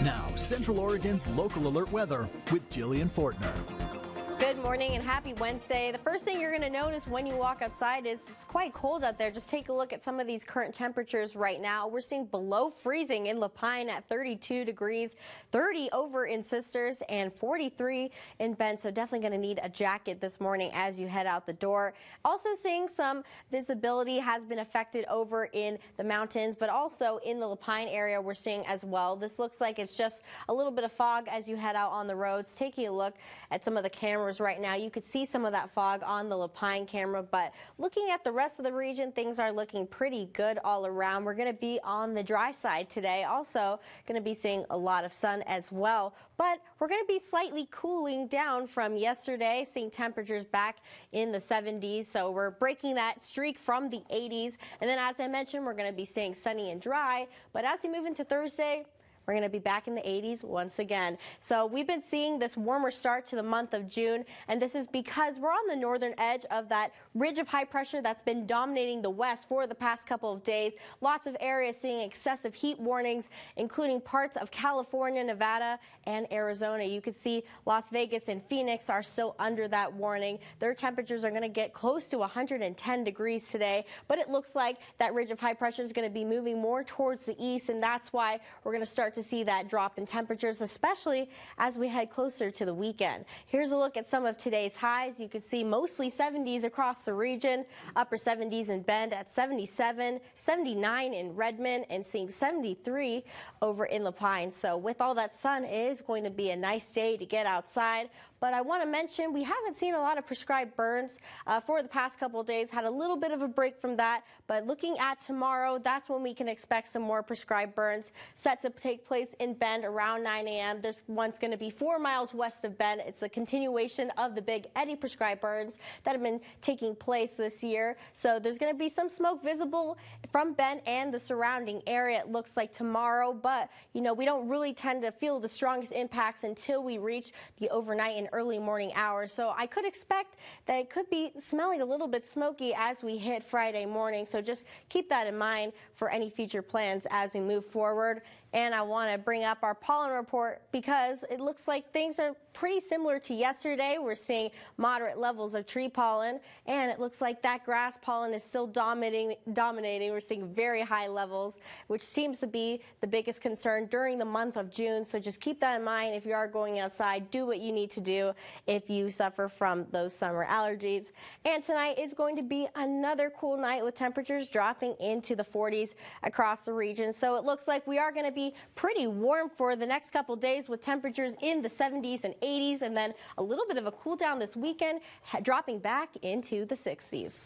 Now, Central Oregon's local alert weather with Jillian Fortner. Good morning and happy Wednesday. The first thing you're going to notice when you walk outside is it's quite cold out there. Just take a look at some of these current temperatures right now. We're seeing below freezing in Lapine at 32 degrees, 30 over in Sisters, and 43 in Bend. So definitely going to need a jacket this morning as you head out the door. Also seeing some visibility has been affected over in the mountains, but also in the Lapine area we're seeing as well. This looks like it's just a little bit of fog as you head out on the roads. Taking a look at some of the cameras right now, you could see some of that fog on the Lapine camera, but looking at the rest of the region, things are looking pretty good all around. We're going to be on the dry side today, also going to be seeing a lot of sun as well, but we're going to be slightly cooling down from yesterday, seeing temperatures back in the 70s, so we're breaking that streak from the 80s, and then as I mentioned, we're going to be staying sunny and dry, but as we move into Thursday, we're going to be back in the 80s once again. So we've been seeing this warmer start to the month of June, and this is because we're on the northern edge of that ridge of high pressure that's been dominating the west for the past couple of days. Lots of areas seeing excessive heat warnings, including parts of California, Nevada, and Arizona. You can see Las Vegas and Phoenix are still under that warning. Their temperatures are going to get close to 110 degrees today, but it looks like that ridge of high pressure is going to be moving more towards the east, and that's why we're going to start to see that drop in temperatures, especially as we head closer to the weekend. Here's a look at some of today's highs. You can see mostly 70s across the region, upper 70s in Bend at 77, 79 in Redmond, and seeing 73 over in Lapine. So with all that sun, it is going to be a nice day to get outside. But I want to mention we haven't seen a lot of prescribed burns for the past couple of days. Had a little bit of a break from that, but looking at tomorrow, that's when we can expect some more prescribed burns set to take place in Bend around 9 a.m. This one's going to be 4 miles west of Bend. It's a continuation of the Big Eddy prescribed burns that have been taking place this year. So there's going to be some smoke visible from Bend and the surrounding area, it looks like tomorrow, but you know, we don't really tend to feel the strongest impacts until we reach the overnight and early morning hours. So I could expect that it could be smelling a little bit smoky as we hit Friday morning. So just keep that in mind for any future plans as we move forward. And I want to bring up our pollen report because it looks like things are pretty similar to yesterday. We're seeing moderate levels of tree pollen, and it looks like that grass pollen is still dominating. We're seeing very high levels, which seems to be the biggest concern during the month of June. So just keep that in mind if you are going outside. Do what you need to do if you suffer from those summer allergies. And tonight is going to be another cool night with temperatures dropping into the 40s across the region. So it looks like we are going to be pretty warm for the next couple days with temperatures in the 70s and 80s, and then a little bit of a cool down this weekend, dropping back into the 60s.